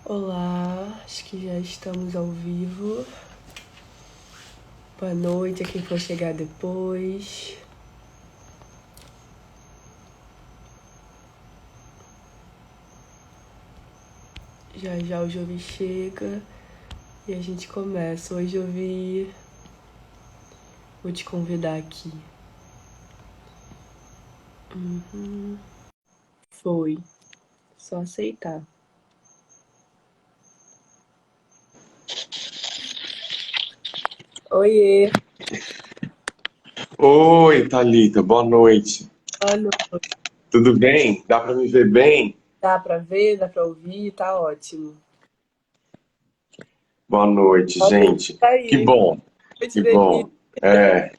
Olá, acho que já estamos ao vivo. Boa noite a quem for chegar depois. Já já o Jovi chega e a gente começa. Oi, Jovi. Vou te convidar aqui. Foi. Só aceitar. Oiê. Oi, Thalita, boa noite. Boa noite. Tudo bem? Dá para me ver bem? Dá pra ver, dá pra ouvir, tá ótimo. Boa noite, Boa noite, gente. tá Que aí. bom, Boa noite, que Denise. bom. É,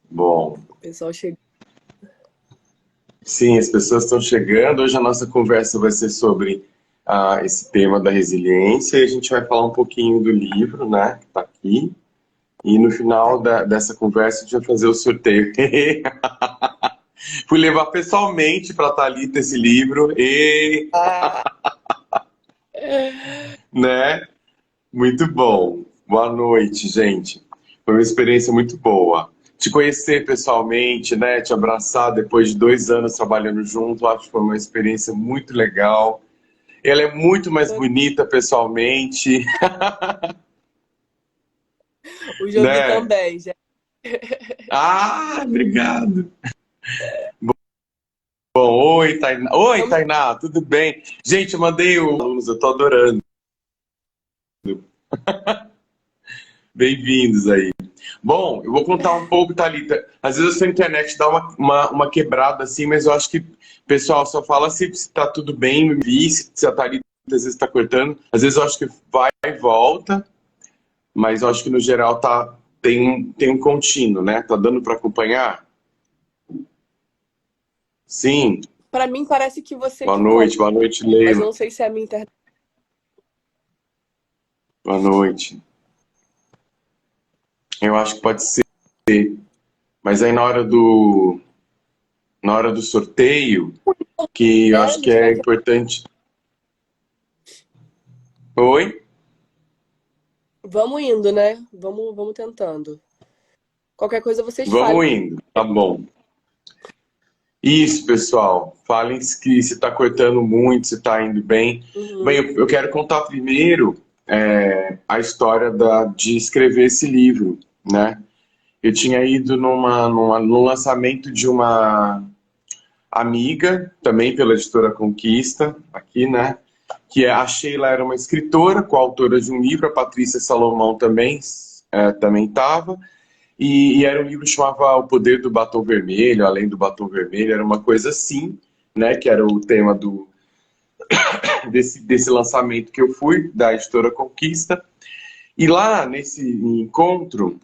bom. O pessoal chegou. Sim, as pessoas estão chegando. Hoje a nossa conversa vai ser sobre esse tema da resiliência e a gente vai falar um pouquinho do livro, né, que está aqui. E no Tá. final dessa conversa a gente vai fazer o sorteio. Fui levar pessoalmente para a Thalita esse livro e, Ah, né? Muito bom. Boa noite, gente. Foi uma experiência muito boa. Te conhecer pessoalmente, né? Te abraçar depois de 2 anos trabalhando junto, acho que foi uma experiência muito legal. Ela é muito mais bonita pessoalmente, o Jovi né? também, já. Ah, obrigado. Bom, oi, Tainá. Oi, Estamos Tainá, tudo bem? Gente, eu mandei o alunos, eu tô adorando. Bem-vindos aí. Bom, eu vou contar um pouco, Thalita. Às vezes a sua internet dá uma quebrada assim, mas eu acho que, pessoal, só fala se tá tudo bem, me vi, se a Thalita às vezes tá cortando. Às vezes eu acho que vai e volta, mas eu acho que no geral tem um contínuo, né? Tá dando para acompanhar? Sim. Para mim parece que você que corta, Boa noite, mas Leila. não sei se é a minha internet. Boa noite. Eu acho que pode ser, mas aí na hora do sorteio, que eu Né? acho A que gente vai é importante. Oi? vamos indo, né? Vamos tentando. Qualquer coisa vocês falem. Vamos indo, tá bom. Isso, pessoal. Falem se está cortando muito, se está indo bem. Bem, Uhum. eu quero contar primeiro a história de escrever esse livro, né? Eu tinha ido no lançamento de uma amiga, também pela editora Conquista, aqui, né? Que a Sheila era uma escritora, coautora de um livro, a Patrícia Salomão também estava. E era um livro que chamava O Poder do Batom Vermelho, Além do Batom Vermelho, era uma coisa assim, né? Que era o tema desse lançamento que eu fui, da editora Conquista. E lá nesse encontro,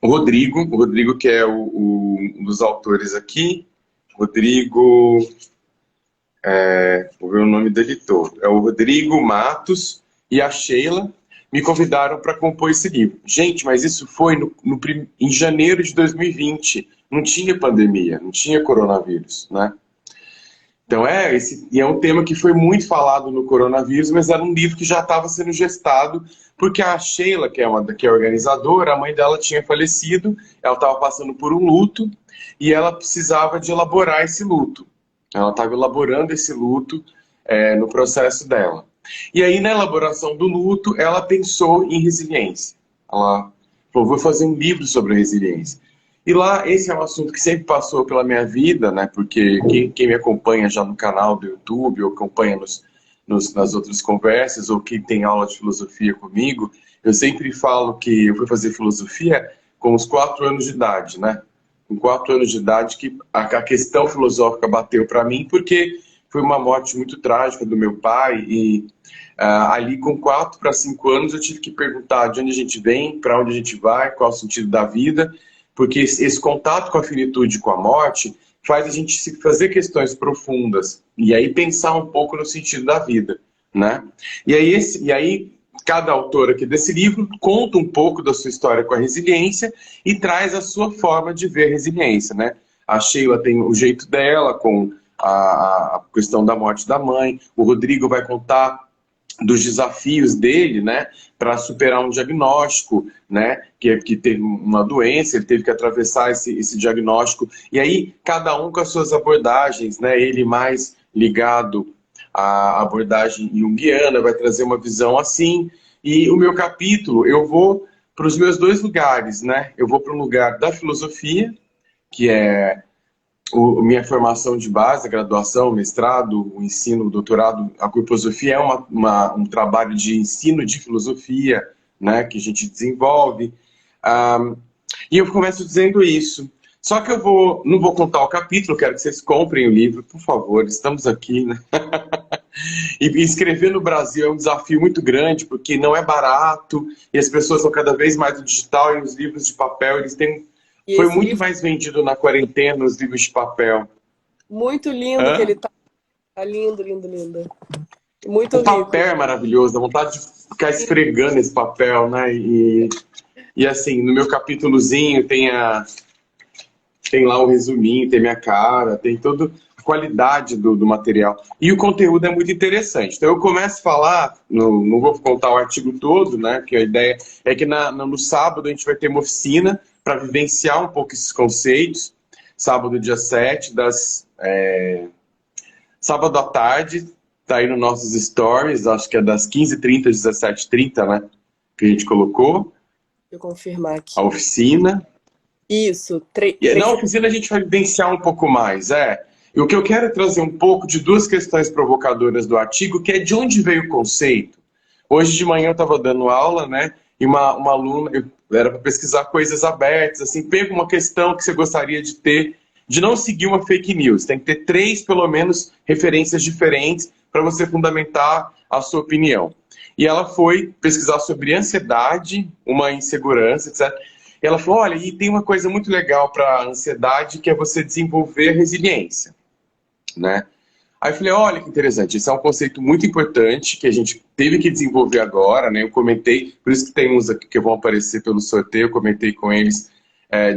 o Rodrigo que é um dos autores aqui, Rodrigo, vou ver o nome dele todo, é o Rodrigo Matos e a Sheila, me convidaram para compor esse livro. Gente, mas isso foi em janeiro de 2020. Não tinha pandemia, não tinha coronavírus, né? Então e é um tema que foi muito falado no coronavírus, mas era um livro que já estava sendo gestado, porque a Sheila, que é organizadora, a mãe dela tinha falecido, ela estava passando por um luto e ela precisava de elaborar esse luto. Ela estava elaborando esse luto no processo dela. E aí, na elaboração do luto, ela pensou em resiliência. Ela falou, vou fazer um livro sobre a resiliência. E lá, esse é um assunto que sempre passou pela minha vida, né? Porque quem me acompanha já no canal do YouTube, ou acompanha nas outras conversas, ou quem tem aula de filosofia comigo, eu sempre falo que eu fui fazer filosofia com os 4 anos de idade, né? Com 4 anos de idade que a questão filosófica bateu para mim, porque foi uma morte muito trágica do meu pai e ali com 4 para 5 anos eu tive que perguntar de onde a gente vem, para onde a gente vai, qual é o sentido da vida, porque esse contato com a finitude, com a morte, faz a gente se fazer questões profundas e aí pensar um pouco no sentido da vida, né? E aí cada autor aqui desse livro conta um pouco da sua história com a resiliência e traz a sua forma de ver a resiliência, né? A Sheila tem o jeito dela, com a questão da morte da mãe. O Rodrigo vai contar dos desafios dele, né, para superar um diagnóstico, né, que teve uma doença, ele teve que atravessar esse diagnóstico, e aí cada um com as suas abordagens, né, ele mais ligado à abordagem junguiana, vai trazer uma visão assim, e o meu capítulo, eu vou para os meus dois lugares, né, eu vou para um lugar da filosofia, que é minha formação de base, a graduação, o mestrado, o ensino, o doutorado, a filosofia é um trabalho de ensino de filosofia, né, que a gente desenvolve. E eu começo dizendo isso. Só que não vou contar o capítulo, quero que vocês comprem o livro, por favor, estamos aqui, né? E escrever no Brasil é um desafio muito grande, porque não é barato, e as pessoas são cada vez mais no digital, e os livros de papel, eles têm... Foi muito livro, mais vendido na quarentena, os livros de papel. muito lindo que Hã? ele tá. Tá lindo, lindo, lindo. Muito O rico. papel é maravilhoso, dá vontade de ficar esfregando esse papel, né? E assim, no meu capítulozinho tem lá o resuminho, tem minha cara, tem toda a qualidade do material. E o conteúdo é muito interessante. Então eu começo a falar, não vou contar o artigo todo, né? Porque a ideia é que no sábado a gente vai ter uma oficina para vivenciar um pouco esses conceitos. Sábado, dia 7, sábado à tarde, tá aí nos nossos stories, acho que é das 15h30 às 17h30, né? Que a gente colocou. Deixa eu confirmar aqui. A oficina. Isso. E na oficina a gente vai vivenciar um pouco mais, E o que eu quero é trazer um pouco de duas questões provocadoras do artigo, que é de onde veio o conceito. Hoje de manhã eu estava dando aula, né? E uma aluna, era para pesquisar coisas abertas, assim, pega uma questão que você gostaria de ter, de não seguir uma fake news. Tem que ter 3, pelo menos, referências diferentes para você fundamentar a sua opinião. E ela foi pesquisar sobre ansiedade, uma insegurança, etc. E ela falou, olha, e tem uma coisa muito legal para a ansiedade, que é você desenvolver resiliência, né? Aí eu falei, olha que interessante, esse é um conceito muito importante que a gente teve que desenvolver agora, né? Eu comentei, por isso que tem uns aqui que vão aparecer pelo sorteio, eu comentei com eles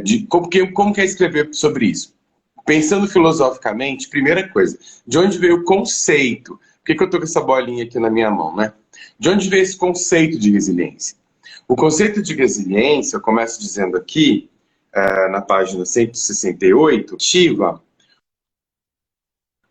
de como que é escrever sobre isso. Pensando filosoficamente, primeira coisa, de onde veio o conceito? Por que eu estou com essa bolinha aqui na minha mão, né? De onde veio esse conceito de resiliência? O conceito de resiliência, eu começo dizendo aqui, na página 168, ativa.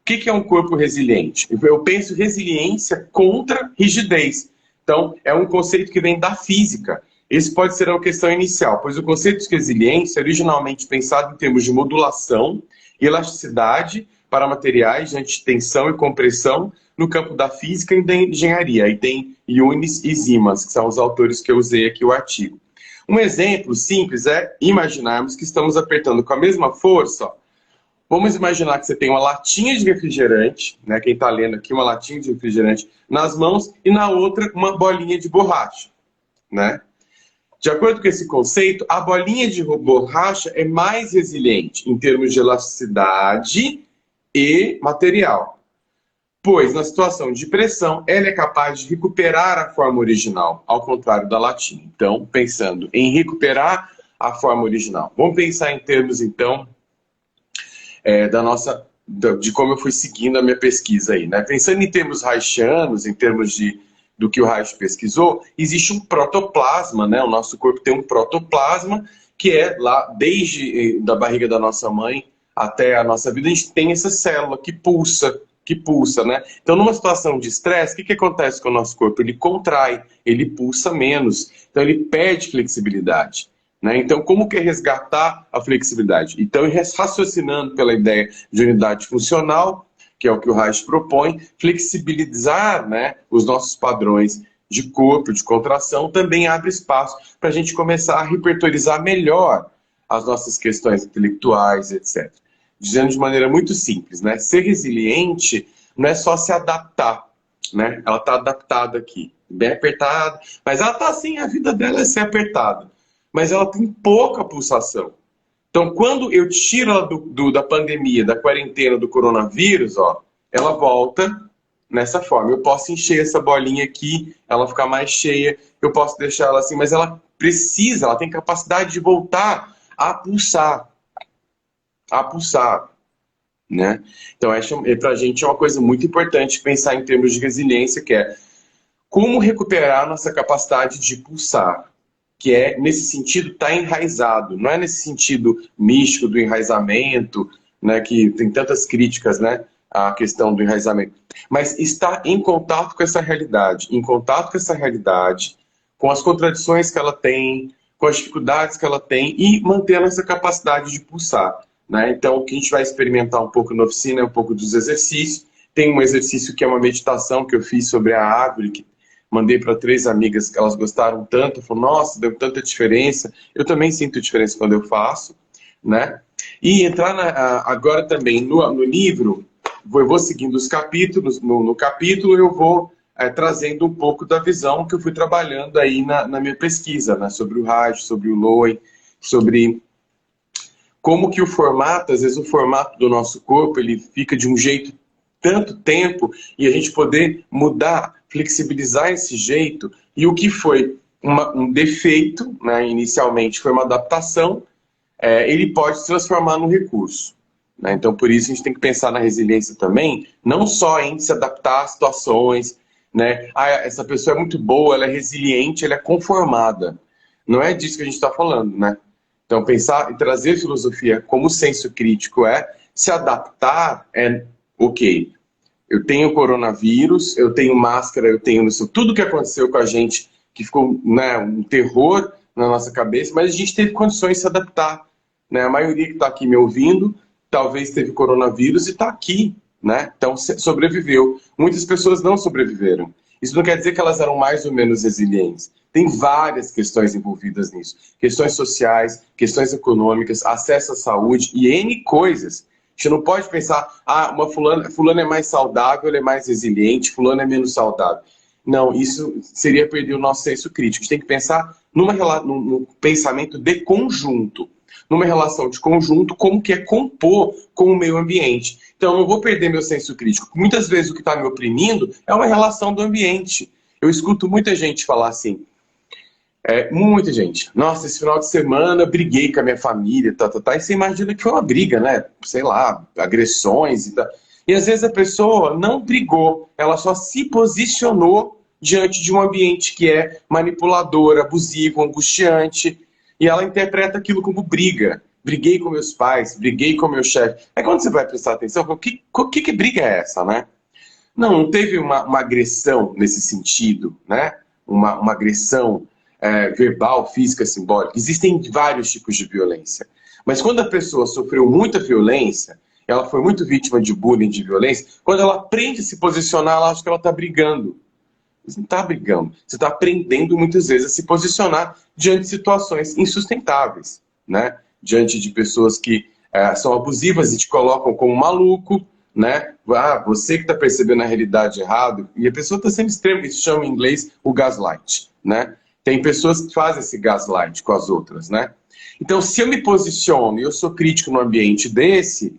O que é um corpo resiliente? Eu penso resiliência contra rigidez. Então, é um conceito que vem da física. Esse pode ser uma questão inicial, pois o conceito de resiliência é originalmente pensado em termos de modulação e elasticidade para materiais de tensão e compressão no campo da física e da engenharia. Aí tem Yunis e Siemens, que são os autores que eu usei aqui o artigo. Um exemplo simples é imaginarmos que estamos apertando com a mesma força, ó. Vamos imaginar que você tem uma latinha de refrigerante, né? Quem está lendo aqui, uma latinha de refrigerante nas mãos e na outra uma bolinha de borracha, né? De acordo com esse conceito, a bolinha de borracha é mais resiliente em termos de elasticidade e material, pois na situação de pressão ela é capaz de recuperar a forma original, ao contrário da latinha. Então, pensando em recuperar a forma original, vamos pensar em termos então de como eu fui seguindo a minha pesquisa aí, né? Pensando em termos reichianos, em termos do que o Reich pesquisou, existe um protoplasma, né? O nosso corpo tem um protoplasma que é lá, desde da barriga da nossa mãe até a nossa vida, a gente tem essa célula que pulsa, né? Então, numa situação de estresse, o que acontece com o nosso corpo? Ele contrai, ele pulsa menos, então ele perde flexibilidade. Né? Então, como que é resgatar a flexibilidade? Então, raciocinando pela ideia de unidade funcional, que é o que o Reich propõe, flexibilizar, né, os nossos padrões de corpo, de contração, também abre espaço para a gente começar a repertorizar melhor as nossas questões intelectuais, etc. Dizendo de maneira muito simples, né? Ser resiliente não é só se adaptar, né? Ela está adaptada aqui, bem apertada, mas ela está assim, a vida dela é ser apertada. Mas ela tem pouca pulsação. Então, quando eu tiro ela da pandemia, da quarentena, do coronavírus, ó, ela volta nessa forma. Eu posso encher essa bolinha aqui, ela ficar mais cheia, eu posso deixar ela assim, mas ela tem capacidade de voltar a pulsar. A pulsar. né? Então, para a gente é uma coisa muito importante pensar em termos de resiliência, que é como recuperar a nossa capacidade de pulsar, que é, nesse sentido, estar enraizado. Não é nesse sentido místico do enraizamento, né, que tem tantas críticas, né, à questão do enraizamento. Mas estar em contato com essa realidade, em contato com essa realidade, com as contradições que ela tem, com as dificuldades que ela tem e mantendo essa capacidade de pulsar, né? Então, o que a gente vai experimentar um pouco na oficina é um pouco dos exercícios. Tem um exercício que é uma meditação que eu fiz sobre a árvore, que mandei para 3 amigas que elas gostaram tanto, falaram, nossa, deu tanta diferença. Eu também sinto diferença quando eu faço, né? E entrar agora também no livro, eu vou seguindo os capítulos, no capítulo eu vou trazendo um pouco da visão que eu fui trabalhando aí na minha pesquisa, né? Sobre o Reich, sobre o Lowen, sobre como que o formato, às vezes o formato do nosso corpo, ele fica de um jeito tanto tempo e a gente poder mudar, flexibilizar esse jeito. E o que foi um defeito, né, inicialmente foi uma adaptação, ele pode se transformar num recurso, né? Então, por isso, a gente tem que pensar na resiliência também, não só em se adaptar a situações, né? Ah, essa pessoa é muito boa, ela é resiliente, ela é conformada. Não é disso que a gente está falando, né? Então, pensar e trazer filosofia como senso crítico se adaptar, ok, eu tenho coronavírus, eu tenho máscara, eu tenho tudo que aconteceu com a gente, que ficou, né, um terror na nossa cabeça, mas a gente teve condições de se adaptar, né? A maioria que está aqui me ouvindo, talvez teve coronavírus e está aqui, né? Então sobreviveu. Muitas pessoas não sobreviveram. Isso não quer dizer que elas eram mais ou menos resilientes. Tem várias questões envolvidas nisso. Questões sociais, questões econômicas, acesso à saúde e N coisas. A gente não pode pensar, uma fulana é mais saudável, ela é mais resiliente, fulano é menos saudável. Não, isso seria perder o nosso senso crítico. A gente tem que pensar num pensamento de conjunto, numa relação de conjunto, como que é compor com o meio ambiente. Então, eu não vou perder meu senso crítico. Muitas vezes o que está me oprimindo é uma relação do ambiente. Eu escuto muita gente falar assim, muita gente. Nossa, esse final de semana eu briguei com a minha família, e você imagina que foi uma briga, né? Sei lá, agressões e tal. E às vezes a pessoa não brigou, ela só se posicionou diante de um ambiente que é manipulador, abusivo, angustiante, e ela interpreta aquilo como briga. Briguei com meus pais, briguei com meu chefe. Aí quando você vai prestar atenção, que briga é essa, né? Não teve uma agressão nesse sentido, né? Uma agressão verbal, física, simbólica. Existem vários tipos de violência. Mas quando a pessoa sofreu muita violência, ela foi muito vítima de bullying, de violência, quando ela aprende a se posicionar, ela acha que ela está brigando. Você não está brigando. Você está aprendendo muitas vezes a se posicionar diante de situações insustentáveis, né? Diante de pessoas que são abusivas e te colocam como maluco, né? Você que está percebendo a realidade errado, e a pessoa está sendo extrema, isso chama em inglês o gaslight, né? Tem pessoas que fazem esse gaslight com as outras, né? Então, se eu me posiciono e eu sou crítico no ambiente desse,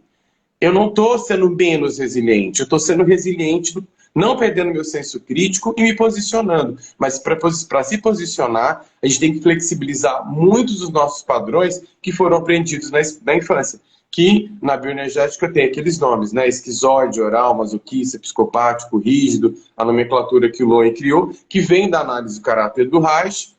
eu não estou sendo menos resiliente, eu estou sendo resiliente, não perdendo meu senso crítico e me posicionando. Mas para se posicionar, a gente tem que flexibilizar muitos dos nossos padrões que foram aprendidos na infância. Que na bioenergética tem aqueles nomes, né? Esquizoide, oral, masoquista, psicopático, rígido, a nomenclatura que o Lowen criou, que vem da análise do caráter do Reich,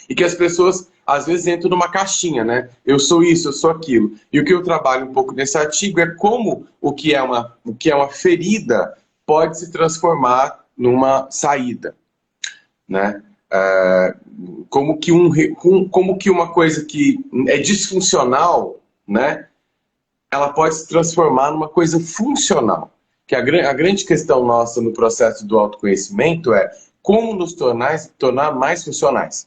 e que as pessoas às vezes entram numa caixinha, né? Eu sou isso, eu sou aquilo. E o que eu trabalho um pouco nesse artigo é como o que é uma ferida pode se transformar numa saída, né? Como que uma coisa que é disfuncional, né? Ela pode se transformar numa coisa funcional. Que a grande questão nossa no processo do autoconhecimento é como nos tornar mais funcionais.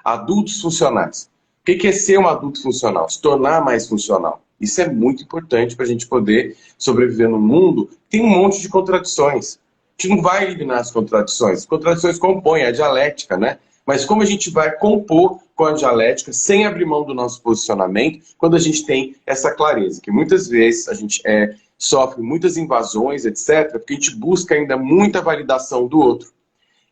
Adultos funcionais. O que é ser um adulto funcional? Se tornar mais funcional. Isso é muito importante para a gente poder sobreviver num mundo que tem um monte de contradições. A gente não vai eliminar as contradições. As contradições compõem a dialética, né? Mas como a gente vai compor com a dialética sem abrir mão do nosso posicionamento quando a gente tem essa clareza? Que muitas vezes a gente sofre muitas invasões, etc., porque a gente busca ainda muita validação do outro.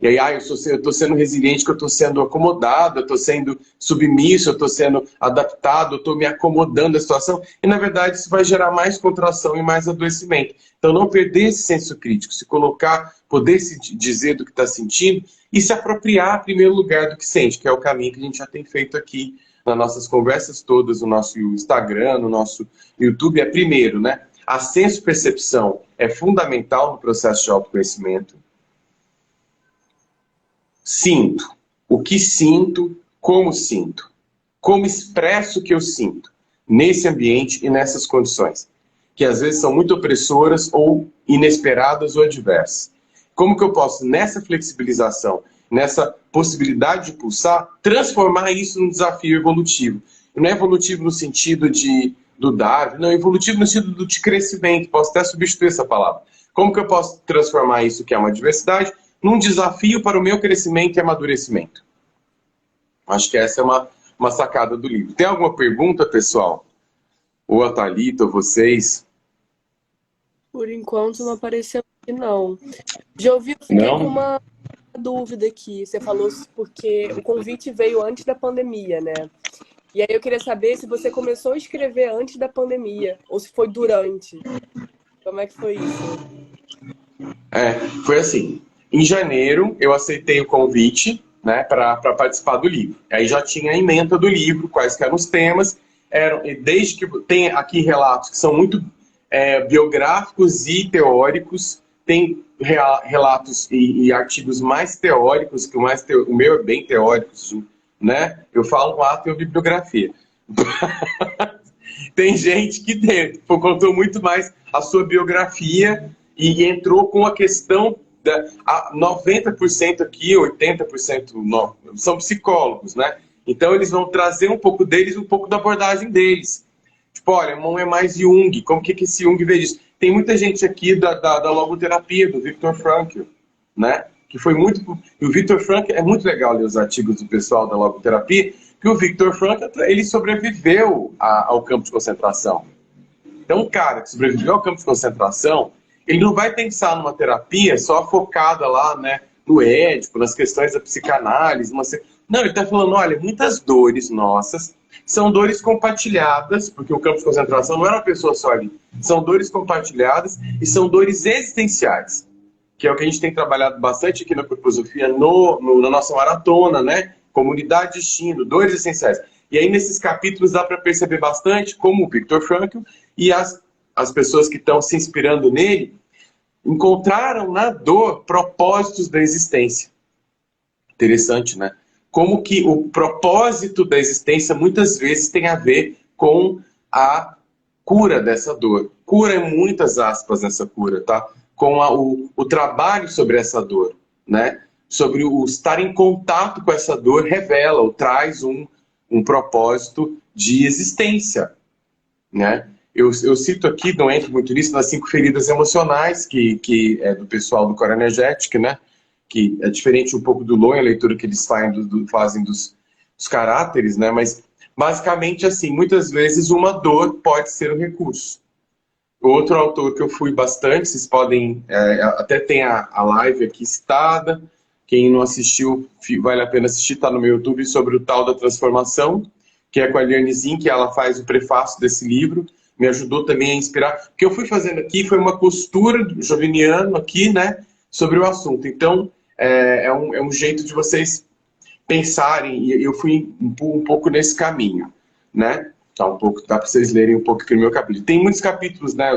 E aí, eu estou sendo resiliente, que eu estou sendo acomodado, eu estou sendo submisso, eu estou sendo adaptado, eu estou me acomodando à situação. E, na verdade, isso vai gerar mais contração e mais adoecimento. Então, não perder esse senso crítico, se colocar, poder se dizer do que está sentindo e se apropriar, em primeiro lugar, do que sente, que é o caminho que a gente já tem feito aqui nas nossas conversas todas, no nosso Instagram, no nosso YouTube. É primeiro, né? A senso-percepção é fundamental no processo de autoconhecimento. Sinto. O que sinto, como expresso o que eu sinto nesse ambiente e nessas condições, que às vezes são muito opressoras ou inesperadas ou adversas. Como que eu posso, nessa flexibilização, nessa possibilidade de pulsar, transformar isso num desafio evolutivo? E não é evolutivo no sentido do Darwin, não, é evolutivo no sentido de crescimento, posso até substituir essa palavra. Como que eu posso transformar isso, que é uma adversidade, num desafio para o meu crescimento e amadurecimento? Acho que essa é uma sacada do livro. Tem alguma pergunta, pessoal? Ou a Thalita, ou vocês? Por enquanto não apareceu aqui, não. Já ouvi, eu fiquei Não? com uma dúvida aqui. Você falou porque o convite veio antes da pandemia, né? E aí eu queria saber se você começou a escrever antes da pandemia, ou se foi durante. Como é que foi isso? Foi assim. Em janeiro, eu aceitei o convite, né, para participar do livro. Aí já tinha a ementa do livro, quais que eram os temas. Desde que tem aqui relatos que são muito biográficos e teóricos, tem relatos e artigos mais teóricos, que o meu é bem teórico, né? Eu falo ato e bibliografia. Tem gente que contou muito mais a sua biografia e entrou com a questão da 90% aqui, 80% são psicólogos, né? Então eles vão trazer um pouco deles, um pouco da abordagem deles. Tipo, olha, não é mais Jung, como que esse Jung vê isso? Tem muita gente aqui da logoterapia, do Viktor Frankl, né? Que foi muito... E o Viktor Frankl, é muito legal ler os artigos do pessoal da logoterapia, que o Viktor Frankl, ele sobreviveu ao campo de concentração. Então, um cara que sobreviveu ao campo de concentração, ele não vai pensar numa terapia só focada lá, né, no ético, nas questões da psicanálise. Não, ele está falando, olha, muitas dores nossas são dores compartilhadas, porque o campo de concentração não era uma pessoa só ali. São dores compartilhadas e são dores existenciais, que é o que a gente tem trabalhado bastante aqui na Corposofia, na nossa maratona, né? Comunidade de destino, dores essenciais. E aí, nesses capítulos, dá para perceber bastante como o Viktor Frankl e as pessoas que estão se inspirando nele encontraram na dor propósitos da existência. Interessante, né? Como que o propósito da existência muitas vezes tem a ver com a cura dessa dor. Cura é muitas aspas nessa cura, tá? Com o trabalho sobre essa dor, né? Sobre o estar em contato com essa dor revela ou traz um propósito de existência, né? Eu cito aqui, não entro muito nisso, nas 5 feridas emocionais, que é do pessoal do Core Energetic, né? Que é diferente um pouco do Lowen, a leitura que eles fazem dos caráteres, né? Mas, basicamente, assim, muitas vezes uma dor pode ser um recurso. Outro autor que eu fui bastante, vocês podem... até tem a live aqui citada. Quem não assistiu, vale a pena assistir, está no meu YouTube, sobre o tal da transformação, que é com a Liane Zin, que ela faz o prefácio desse livro. Me ajudou também a inspirar. O que eu fui fazendo aqui foi uma costura joviniano aqui, né? Sobre o assunto. Então, é um jeito de vocês pensarem, e eu fui um pouco nesse caminho, né? Tá dá para vocês lerem um pouco aqui no meu capítulo. Tem muitos capítulos, né,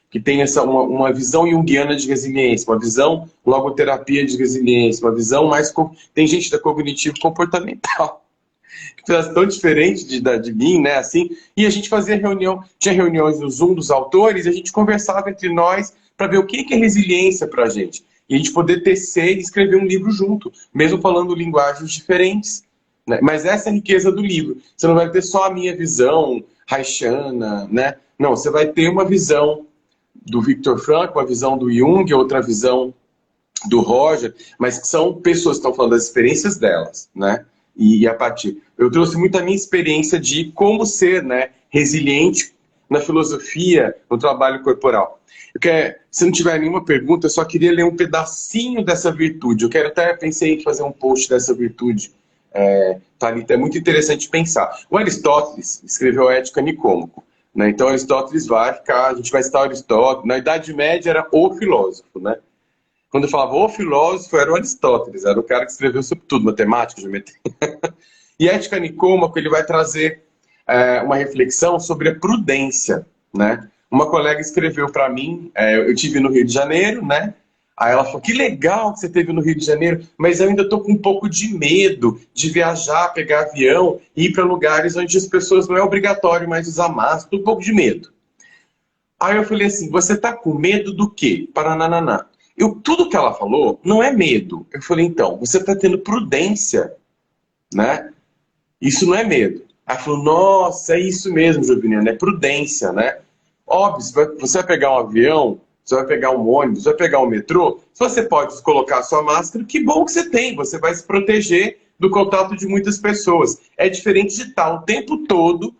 que tem uma visão junguiana de resiliência, uma visão logoterapia de resiliência, uma visão mais... Tem gente da cognitivo-comportamental, que é tão diferente de mim, né, assim, e a gente fazia tinha reuniões no Zoom dos autores, e a gente conversava entre nós para ver o que é resiliência para a gente. E a gente poder tecer e escrever um livro junto, mesmo falando linguagens diferentes. Né? Mas essa é a riqueza do livro. Você não vai ter só a minha visão haitiana, né? Não, você vai ter uma visão do Viktor Frankl, uma visão do Jung, outra visão do Roger, mas que são pessoas que estão falando das experiências delas, né? E a partir... Eu trouxe muito a minha experiência de como ser, né, resiliente na filosofia, no trabalho corporal. Se não tiver nenhuma pergunta, eu só queria ler um pedacinho dessa virtude. Até pensei em fazer um post dessa virtude. Thalita, é muito interessante pensar. O Aristóteles escreveu a Ética Nicômaco, né? Então Aristóteles a gente vai citar Aristóteles. Na Idade Média era o filósofo, né? Quando eu falava o filósofo, era o Aristóteles, era o cara que escreveu sobre tudo, matemática, geometria. E a Ética Nicômaco, ele vai trazer uma reflexão sobre a prudência, né? Uma colega escreveu para mim, eu tive no Rio de Janeiro, né? Aí ela falou, que legal que você teve no Rio de Janeiro, mas eu ainda estou com um pouco de medo de viajar, pegar avião e ir para lugares onde as pessoas não é obrigatório mais usar máscara, estou com um pouco de medo. Aí eu falei assim, você está com medo do quê? Paranananá. Tudo que ela falou não é medo. Eu falei, então, você está tendo prudência, né? Isso não é medo. Ela falou, nossa, é isso mesmo, Joviniana, é prudência, né? Óbvio, você vai pegar um avião, você vai pegar um ônibus, você vai pegar um metrô, se você pode colocar a sua máscara, que bom que você tem, você vai se proteger do contato de muitas pessoas. É diferente de estar o tempo todo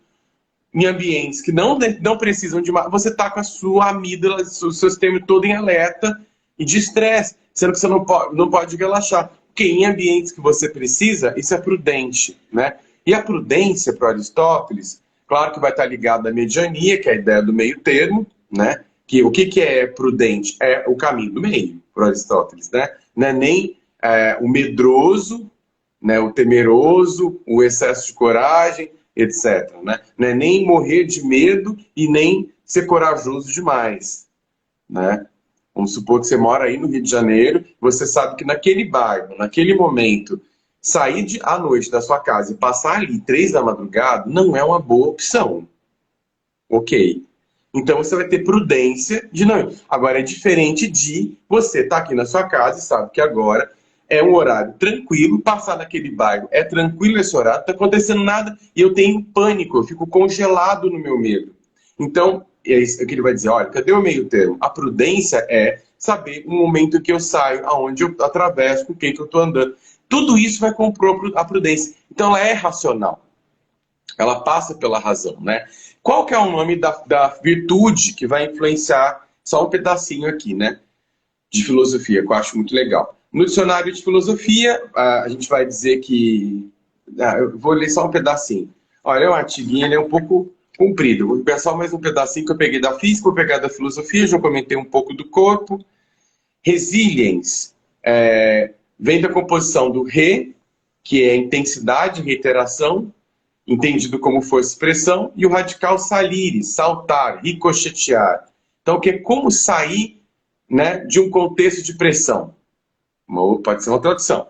em ambientes que não precisam de máscara, você está com a sua amígdala, o seu sistema todo em alerta e de estresse, sendo que você não pode relaxar. Porque em ambientes que você precisa, isso é prudente, né? E a prudência, para Aristóteles, claro que vai estar ligada à mediania, que é a ideia do meio termo, né? O que é prudente? É o caminho do meio, para Aristóteles, né? Não é nem o medroso, né? O temeroso, o excesso de coragem, etc. Né? Não é nem morrer de medo e nem ser corajoso demais, né? Vamos supor que você mora aí no Rio de Janeiro, você sabe que naquele bairro, naquele momento, sair à noite da sua casa e passar ali 3 da madrugada não é uma boa opção. Ok. Então você vai ter prudência de não ir. Agora é diferente de você estar aqui na sua casa e sabe que agora é um horário tranquilo, passar naquele bairro é tranquilo esse horário, não está acontecendo nada e eu tenho pânico, eu fico congelado no meu medo. Então, é isso que ele vai dizer, olha, cadê o meio termo? A prudência é saber o momento em que eu saio, aonde eu atravesso, com quem que eu estou andando. Tudo isso vai compor a prudência. Então ela é racional. Ela passa pela razão, né? Qual que é o nome da virtude que vai influenciar, só um pedacinho aqui, né? De filosofia, que eu acho muito legal. No dicionário de filosofia, a gente vai dizer que... eu vou ler só um pedacinho. Olha, é um artiguinho, ele é um pouco comprido. Vou pegar só mais um pedacinho que eu peguei da física, vou pegar da filosofia, já comentei um pouco do corpo. Resiliens vem da composição do re, que é intensidade, reiteração, entendido como força e expressão, e o radical salire, saltar, ricochetear. Então, que é como sair, né, de um contexto de pressão. Pode ser uma tradução.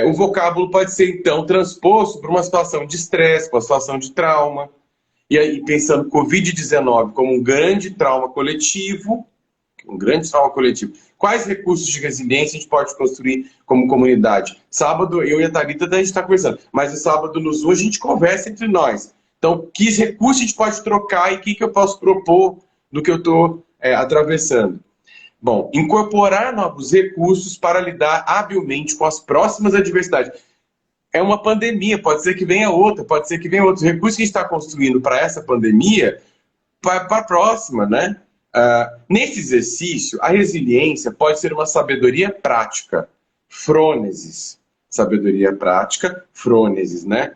O vocábulo pode ser, então, transposto para uma situação de estresse, para uma situação de trauma. E aí, pensando Covid-19 como um grande trauma coletivo, quais recursos de resiliência a gente pode construir como comunidade? Sábado, eu e a Thalita, a gente está conversando, mas no sábado no Zoom a gente conversa entre nós. Então, que recursos a gente pode trocar e o que eu posso propor do que eu estou atravessando? Bom, incorporar novos recursos para lidar habilmente com as próximas adversidades. É uma pandemia, pode ser que venha outra, pode ser que venha outros recursos que a gente está construindo para essa pandemia, para a próxima, né? Nesse exercício, a resiliência pode ser uma sabedoria prática, frônesis, sabedoria prática, frônesis, né?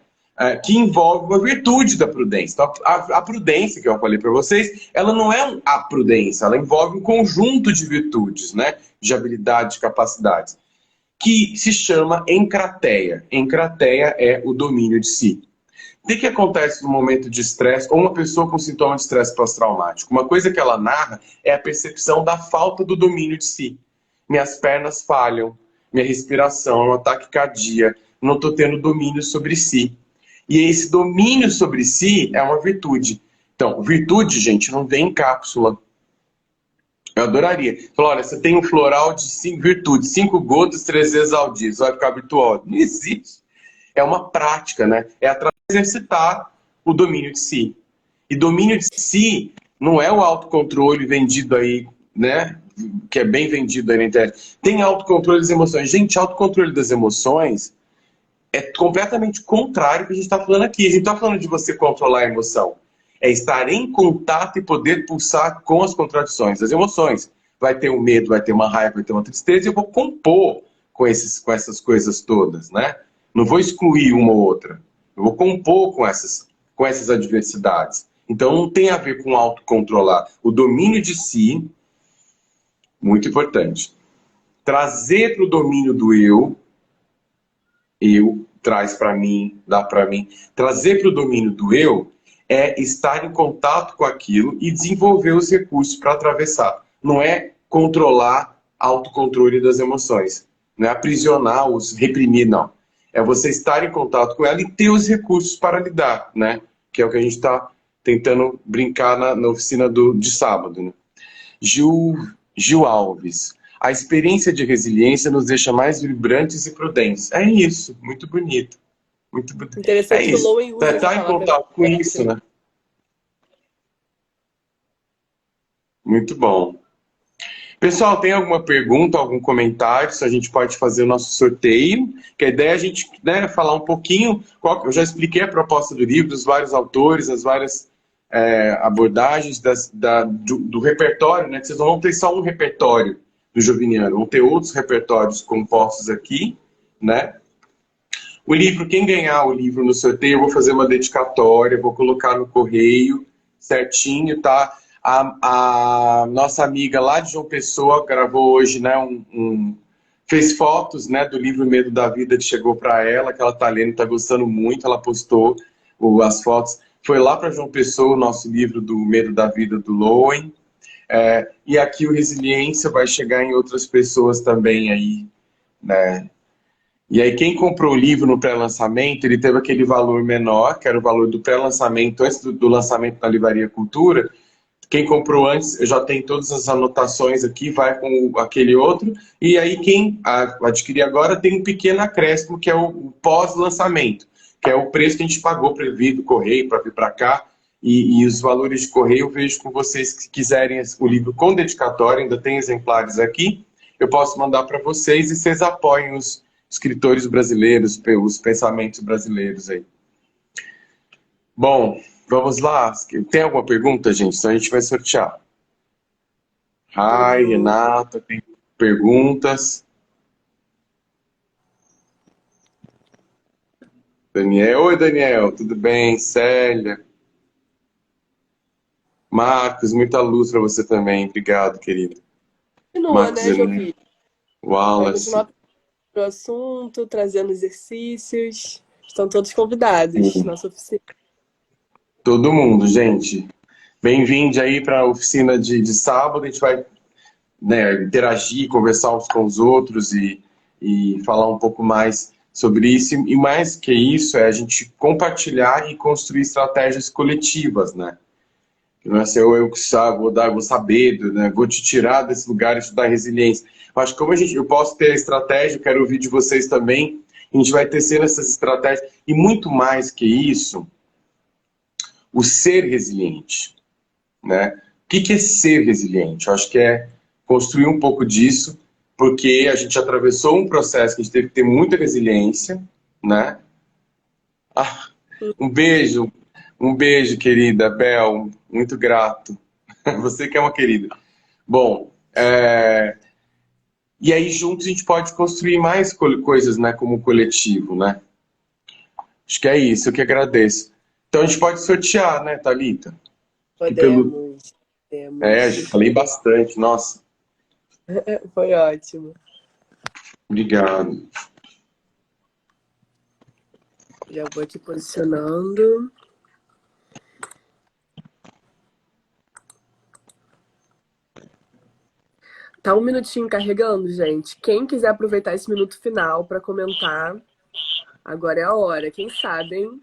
Que envolve uma virtude da prudência. Então, a prudência, que eu falei para vocês, ela não é a prudência, ela envolve um conjunto de virtudes, né? De habilidades, de capacidades, que se chama encrateia. Encrateia é o domínio de si. O que acontece no momento de estresse ou uma pessoa com sintoma de estresse pós-traumático? Uma coisa que ela narra é a percepção da falta do domínio de si. Minhas pernas falham, minha respiração é um ataque cardíaco, não estou tendo domínio sobre si. E esse domínio sobre si é uma virtude. Então, virtude, gente, não vem em cápsula. Eu adoraria. Falar, olha, você tem um floral de 5 virtudes, 5 gotas 3 vezes ao dia, você vai ficar virtuoso. Não existe. É uma prática, né? É exercitar o domínio de si. E domínio de si não é o autocontrole vendido aí, né? Que é bem vendido aí na internet. Tem autocontrole das emoções. Gente, autocontrole das emoções é completamente contrário ao que a gente está falando aqui. A gente está falando de você controlar a emoção. É estar em contato e poder pulsar com as contradições, as emoções. Vai ter um medo, vai ter uma raiva, vai ter uma tristeza, e eu vou compor com essas coisas todas, né? Não vou excluir uma ou outra. Eu vou compor com essas adversidades. Então não tem a ver com autocontrolar. O domínio de si, muito importante. Trazer para o domínio do eu, traz para mim, dá para mim. Trazer para o domínio do eu é estar em contato com aquilo e desenvolver os recursos para atravessar. Não é controlar autocontrole das emoções. Não é aprisionar, os reprimir, não. É você estar em contato com ela e ter os recursos para lidar, né? Que é o que a gente está tentando brincar na oficina de sábado, né? Gil Alves. A experiência de resiliência nos deixa mais vibrantes e prudentes. É isso, muito bonito. Muito bonito. Interessante que o Lowen usa essa Tá em palavra. contato com isso, né? Muito bom. Pessoal, tem alguma pergunta, algum comentário? Se a gente pode fazer o nosso sorteio. Que a ideia é a gente, né, falar um pouquinho. Eu já expliquei a proposta do livro, dos vários autores, as várias abordagens do repertório, né? Que vocês não vão ter só um repertório do Joviniano, vão ter outros repertórios compostos aqui, né? O livro, quem ganhar o livro no sorteio, eu vou fazer uma dedicatória, vou colocar no correio certinho, tá? A nossa amiga lá de João Pessoa gravou hoje, né, fez fotos, né, do livro Medo da Vida que chegou para ela, que ela tá lendo, tá gostando muito, ela postou as fotos. Foi lá para João Pessoa o nosso livro do Medo da Vida do Lowen. E aqui o Resiliência vai chegar em outras pessoas também aí, né? E aí quem comprou o livro no pré-lançamento, ele teve aquele valor menor, que era o valor do pré-lançamento, antes do lançamento na Livraria Cultura. Quem comprou antes, já tem todas as anotações aqui, vai com aquele outro. E aí quem adquirir agora tem um pequeno acréscimo, que é o pós-lançamento, que é o preço que a gente pagou para vir do correio, para vir para cá. E os valores de correio eu vejo com vocês que quiserem o livro com dedicatória, ainda tem exemplares aqui, eu posso mandar para vocês e vocês apoiem os escritores brasileiros, os pensamentos brasileiros aí. Bom, vamos lá. Tem alguma pergunta, gente? Então a gente vai sortear. Ai, Renata, tem perguntas? Daniel, oi Daniel, tudo bem? Célia? Marcos, muita luz para você também. Obrigado, querido. Continua, Marcos, né, Jovi? Vai Wallace. continuar o assunto, trazendo exercícios. Estão todos convidados, nossa oficina. Todo mundo, gente. Bem-vindo aí para a oficina de sábado. A gente vai, né, interagir, conversar uns com os outros e falar um pouco mais sobre isso. E mais que isso, é a gente compartilhar e construir estratégias coletivas, né? Não é ser eu que vou saber, né? Vou te tirar desse lugar e estudar resiliência. Eu acho que como eu posso ter a estratégia, eu quero ouvir de vocês também, a gente vai tecendo essas estratégias. E muito mais que isso, o ser resiliente, né? O que é ser resiliente? Eu acho que é construir um pouco disso, porque a gente atravessou um processo que a gente teve que ter muita resiliência, né? Um beijo, querida Bel, muito grato. Você que é uma querida. Bom, e aí juntos a gente pode construir mais coisas, né, como coletivo, né? Acho que é isso, eu que agradeço. Então a gente pode sortear, né, Thalita? Podemos. Já falei bastante, nossa. Foi ótimo. Obrigado. Já vou aqui posicionando. Tá um minutinho carregando, gente. Quem quiser aproveitar esse minuto final para comentar, agora é a hora. Quem sabe, hein?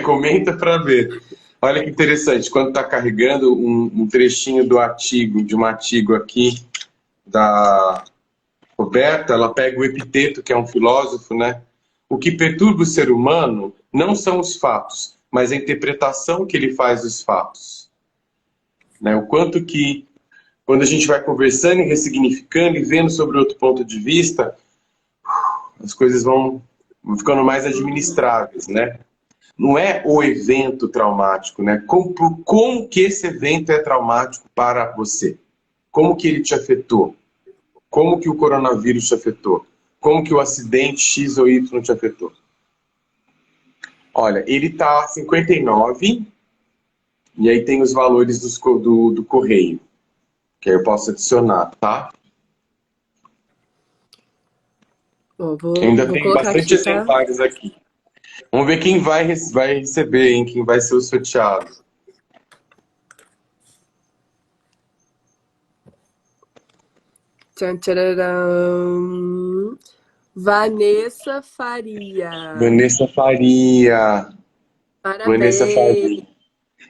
Comenta para ver. Olha que interessante, quando está carregando um trechinho do artigo, de um artigo aqui da Roberta, ela pega o Epiteto, que é um filósofo, né? O que perturba o ser humano não são os fatos, mas a interpretação que ele faz dos fatos. Né? O quanto que, quando a gente vai conversando e ressignificando e vendo sobre outro ponto de vista, as coisas vão ficando mais administráveis, né? não é o evento traumático, né? Como que esse evento é traumático para você? Como que ele te afetou? Como que o coronavírus te afetou? Como que o acidente X ou Y te afetou? Olha, ele tá 59 e aí tem os valores do correio, que aí eu posso adicionar, tá? Ó, Ainda vou tem colocar bastante aqui, tá? exemplares aqui. Vamos ver quem vai receber, hein? Quem vai ser o sorteado. Tchan, tchararam. Vanessa Faria. Vanessa Faria. Vanessa Parabéns. Faria.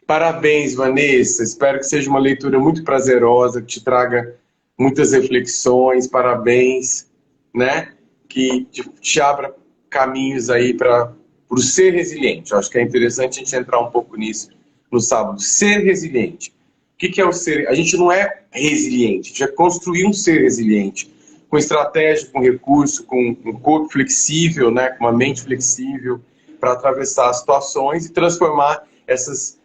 Parabéns, Vanessa. Espero que seja uma leitura muito prazerosa, que te traga muitas reflexões. Parabéns, né? Que te abra caminhos aí para o ser resiliente. Eu acho que é interessante a gente entrar um pouco nisso no sábado. Ser resiliente. O que é o ser? A gente não é resiliente, a gente é construir um ser resiliente, com estratégia, com recurso, com um corpo flexível, né? Com uma mente flexível, para atravessar as situações e transformar esses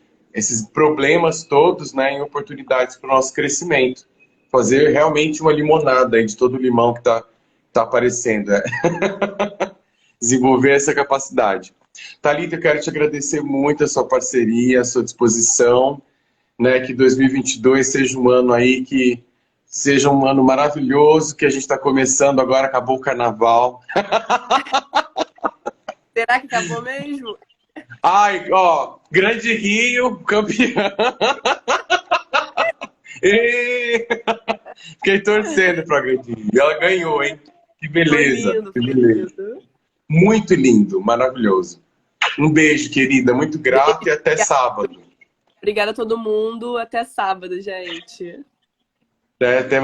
problemas todos, né, em oportunidades para o nosso crescimento. Fazer realmente uma limonada aí de todo o limão que tá aparecendo. Né? Desenvolver essa capacidade. Thalita, eu quero te agradecer muito a sua parceria, a sua disposição, né, que 2022 seja um ano aí que seja um ano maravilhoso, que a gente está começando agora, acabou o carnaval. Será que acabou mesmo? Ai, ó, Grande Rio, campeão. Ê! Fiquei torcendo pra Grande Rio. Ela ganhou, hein? Que Foi beleza, lindo, que foi beleza. lindo. Muito lindo, maravilhoso. Um beijo, querida. Muito grato e até sábado. Obrigada a todo mundo. Até sábado, gente. Até